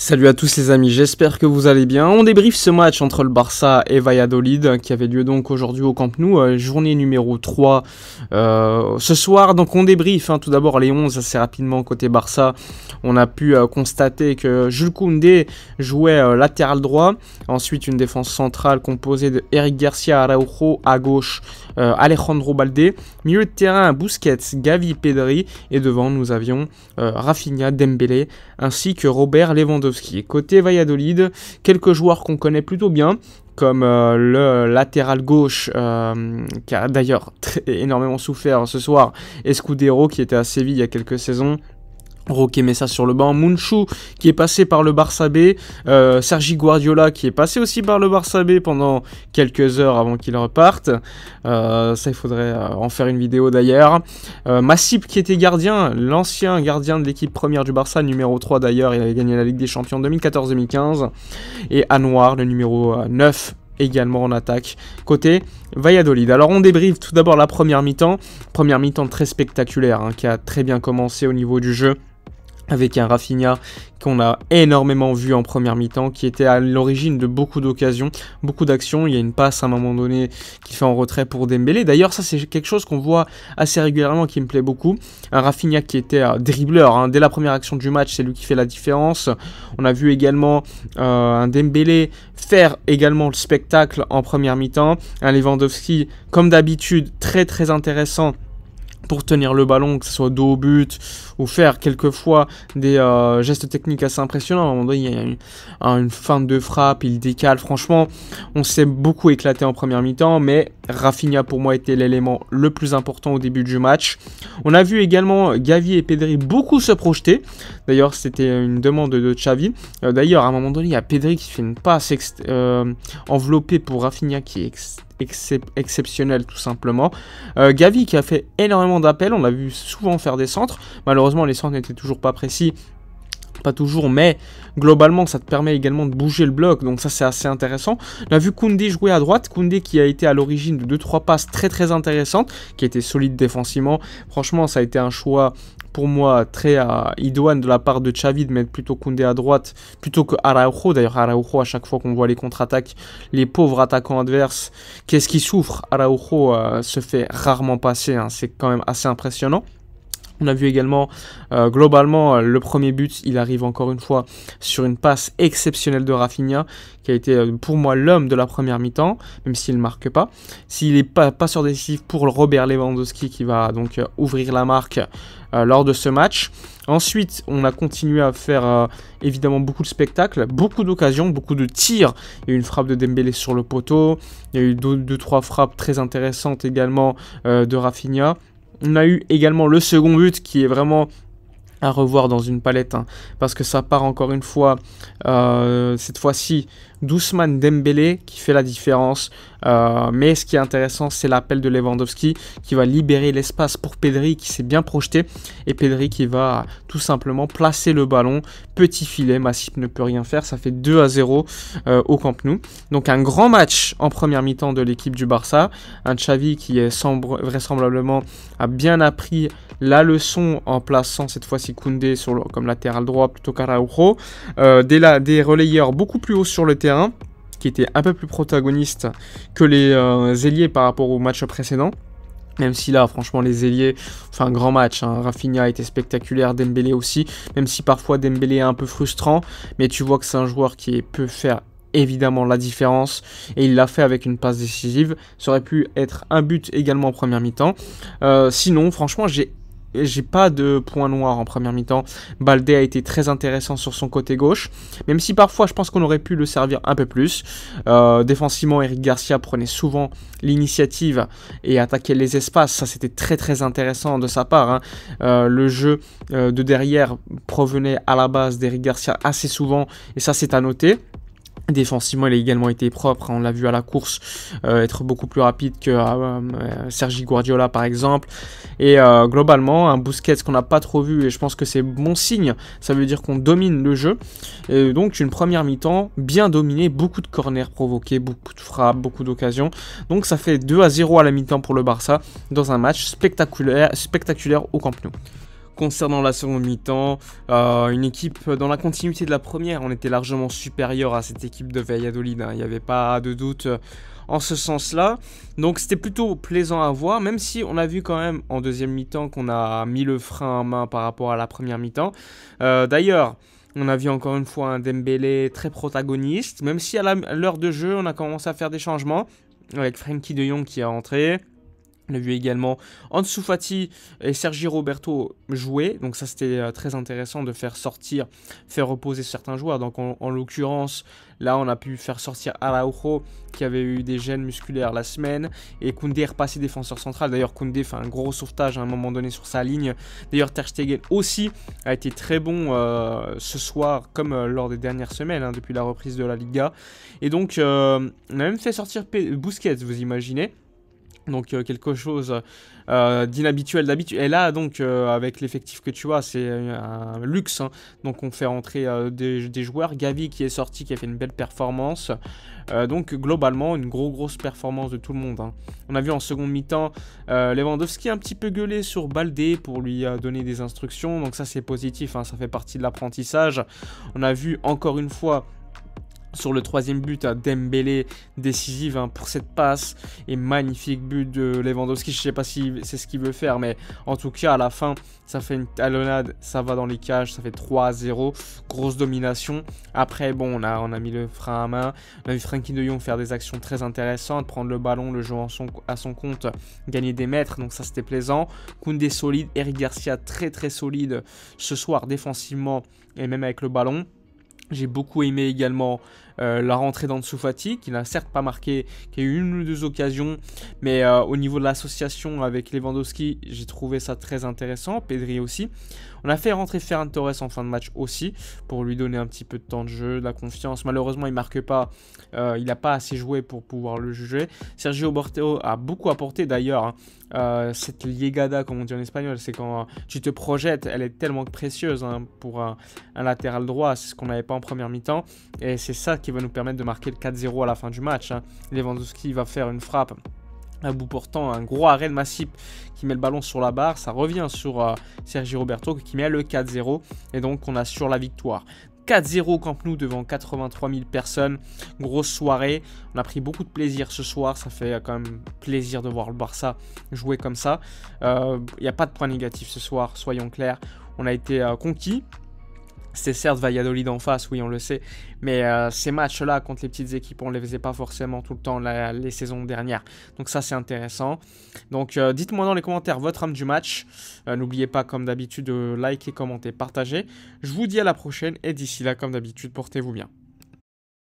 Salut à tous les amis, j'espère que vous allez bien. On débriefe ce match entre le Barça et Valladolid qui avait lieu donc aujourd'hui au Camp Nou, journée numéro 3 ce soir. Donc on débriefe tout d'abord les 11 assez rapidement côté Barça. On a pu constater que Jules Koundé jouait latéral droit. Ensuite une défense centrale composée de Eric Garcia, Araujo à gauche, Alejandro Balde. Milieu de terrain Busquets, Gavi, Pedri. Et devant nous avions Rafinha, Dembélé ainsi que Robert Lewandowski. Côté Valladolid, quelques joueurs qu'on connaît plutôt bien, comme le latéral gauche, qui a d'ailleurs énormément souffert ce soir, Escudero, qui était à Séville il y a quelques saisons. Roque Mesa sur le banc, Munchu qui est passé par le Barça B, Sergi Guardiola qui est passé aussi par le Barça B pendant quelques heures avant qu'il reparte. Ça il faudrait en faire une vidéo d'ailleurs. Massip qui était gardien, l'ancien gardien de l'équipe première du Barça, numéro 3 d'ailleurs, il avait gagné la Ligue des Champions 2014-2015. Et Anouar, le numéro 9. Également en attaque côté Valladolid. Alors on débriefe tout d'abord la première mi-temps très spectaculaire qui a très bien commencé au niveau du jeu avec un Rafinha qu'on a énormément vu en première mi-temps, qui était à l'origine de beaucoup d'occasions, beaucoup d'actions. Il y a une passe à un moment donné qui fait en retrait pour Dembélé. D'ailleurs, ça c'est quelque chose qu'on voit assez régulièrement, qui me plaît beaucoup. Un Rafinha qui était dribbleur, dès la première action du match, c'est lui qui fait la différence. On a vu également un Dembélé faire également le spectacle en première mi-temps. Un Lewandowski, comme d'habitude, très très intéressant pour tenir le ballon, que ce soit dos au but ou faire quelquefois des gestes techniques assez impressionnants. À un moment donné, il y a une feinte de frappe, il décale. Franchement, on s'est beaucoup éclaté en première mi-temps, mais Rafinha pour moi était l'élément le plus important au début du match. On a vu également Gavi et Pedri beaucoup se projeter. D'ailleurs, c'était une demande de Xavi. D'ailleurs, à un moment donné, il y a Pedri qui fait une passe enveloppée pour Rafinha qui est exceptionnel tout simplement. Gavi qui a fait énormément d'appels, on l'a vu souvent faire des centres, malheureusement les centres n'étaient toujours pas précis, pas toujours, mais globalement ça te permet également de bouger le bloc, donc ça c'est assez intéressant. On a vu Koundé jouer à droite, Koundé qui a été à l'origine de 2-3 passes très très intéressantes, qui a été solide défensivement. Franchement ça a été un choix pour moi très idoine de la part de Xavi de mettre plutôt Koundé à droite plutôt que Araujo. D'ailleurs Araujo, à chaque fois qu'on voit les contre-attaques, les pauvres attaquants adverses, qu'est-ce qui souffre? Araujo se fait rarement passer, c'est quand même assez impressionnant. On a vu également, globalement, le premier but, il arrive encore une fois sur une passe exceptionnelle de Rafinha, qui a été pour moi l'homme de la première mi-temps, même s'il ne marque pas. S'il n'est pas passeur décisif pour Robert Lewandowski, qui va donc ouvrir la marque lors de ce match. Ensuite, on a continué à faire évidemment beaucoup de spectacles, beaucoup d'occasions, beaucoup de tirs. Il y a eu une frappe de Dembélé sur le poteau, il y a eu 2-3 frappes très intéressantes également de Rafinha. On a eu également le second but qui est vraiment à revoir dans une palette, parce que ça part encore une fois, cette fois-ci, d'Ousmane Dembélé qui fait la différence. Mais ce qui est intéressant, c'est l'appel de Lewandowski qui va libérer l'espace pour Pedri qui s'est bien projeté. Et Pedri qui va tout simplement placer le ballon. Petit filet, Massip ne peut rien faire. Ça fait 2-0 au Camp Nou. Donc un grand match en première mi-temps de l'équipe du Barça. Un Xavi qui vraisemblablement a bien appris la leçon en plaçant cette fois-ci Koundé comme latéral droit plutôt qu'Araujo. Des relayeurs beaucoup plus hauts sur le terrain, qui étaient un peu plus protagonistes que les ailiers par rapport au match précédent. Même si là, franchement, les ailiers, un grand match. Rafinha a été spectaculaire, Dembélé aussi. Même si parfois Dembélé est un peu frustrant, mais tu vois que c'est un joueur qui peut faire évidemment la différence, et il l'a fait avec une passe décisive. Ça aurait pu être un but également en première mi-temps. Sinon, franchement, j'ai pas de point noir en première mi-temps. Balde a été très intéressant sur son côté gauche, même si parfois je pense qu'on aurait pu le servir un peu plus. Défensivement, Eric Garcia prenait souvent l'initiative et attaquait les espaces. Ça, c'était très très intéressant de sa part. Le jeu de derrière provenait à la base d'Eric Garcia assez souvent, et ça c'est à noter. Défensivement, il a également été propre, on l'a vu à la course être beaucoup plus rapide que Sergi Guardiola par exemple. Et globalement, un Busquets qu'on n'a pas trop vu, et je pense que c'est bon signe, ça veut dire qu'on domine le jeu. Et donc une première mi-temps bien dominée, beaucoup de corners provoqués, beaucoup de frappes, beaucoup d'occasions. Donc ça fait 2-0 à la mi-temps pour le Barça dans un match spectaculaire au Camp Nou. Concernant la seconde mi-temps, une équipe dans la continuité de la première, on était largement supérieur à cette équipe de Valladolid, hein. Il n'y avait pas de doute en ce sens-là. Donc c'était plutôt plaisant à voir, même si on a vu quand même en deuxième mi-temps qu'on a mis le frein à main par rapport à la première mi-temps. D'ailleurs, on a vu encore une fois un Dembélé très protagoniste, même si à l'heure de jeu, on a commencé à faire des changements, avec Frenkie de Jong qui est entré. On a vu également Ansu Fati et Sergi Roberto jouer. Donc ça, c'était très intéressant de faire sortir, faire reposer certains joueurs. Donc en l'occurrence, là, on a pu faire sortir Araujo qui avait eu des gènes musculaires la semaine. Et Koundé est repassé défenseur central. D'ailleurs, Koundé fait un gros sauvetage à un moment donné sur sa ligne. D'ailleurs, Ter Stegen aussi a été très bon ce soir, comme lors des dernières semaines, hein, depuis la reprise de la Liga. Et donc, on a même fait sortir Busquets, vous imaginez. Donc quelque chose d'inhabituel d'habitude. Et là, donc, avec l'effectif que tu as, c'est un luxe, hein. Donc on fait entrer des joueurs. Gavi qui est sorti, qui a fait une belle performance. Donc globalement, une grosse performance de tout le monde, hein. On a vu en seconde mi-temps Lewandowski un petit peu gueuler sur Baldé pour lui donner des instructions. Donc ça, c'est positif, hein, ça fait partie de l'apprentissage. On a vu encore une fois sur le troisième but, Dembélé décisive, hein, pour cette passe et magnifique but de Lewandowski. Je ne sais pas si c'est ce qu'il veut faire, mais en tout cas à la fin ça fait une talonnade, ça va dans les cages, ça fait 3-0, grosse domination. Après bon, on a mis le frein à main, on a vu Frenkie de Jong faire des actions très intéressantes, prendre le ballon, le jouer à son compte, gagner des mètres, donc ça c'était plaisant. Koundé solide, Eric Garcia très solide ce soir défensivement et même avec le ballon. J'ai beaucoup aimé également la rentrée d'Ansu Fati, qui n'a certes pas marqué, qui a eu une ou deux occasions, mais au niveau de l'association avec Lewandowski, j'ai trouvé ça très intéressant, Pedri aussi. On a fait rentrer Ferran Torres en fin de match aussi, pour lui donner un petit peu de temps de jeu, de la confiance. Malheureusement, il ne marque pas, il n'a pas assez joué pour pouvoir le juger. Sergio Roberto a beaucoup apporté d'ailleurs, hein. Cette llegada, comme on dit en espagnol, c'est quand tu te projettes, elle est tellement précieuse, hein, pour un latéral droit, c'est ce qu'on n'avait pas en première mi-temps, et c'est ça qui va nous permettre de marquer le 4-0 à la fin du match, hein. Lewandowski va faire une frappe à bout portant, un gros arrêt de Masip qui met le ballon sur la barre, ça revient sur Sergi Roberto qui met le 4-0, et donc on assure la victoire. 4-0 Camp Nou devant 83 000 personnes, grosse soirée, on a pris beaucoup de plaisir ce soir, ça fait quand même plaisir de voir le Barça jouer comme ça. Il n'y a pas de point négatif ce soir, soyons clairs, on a été conquis. C'était certes Valladolid en face, oui on le sait, mais ces matchs-là contre les petites équipes, on ne les faisait pas forcément tout le temps les saisons dernières. Donc ça c'est intéressant. Donc dites-moi dans les commentaires votre âme du match. N'oubliez pas comme d'habitude de liker, commenter, partager. Je vous dis à la prochaine et d'ici là comme d'habitude, portez-vous bien.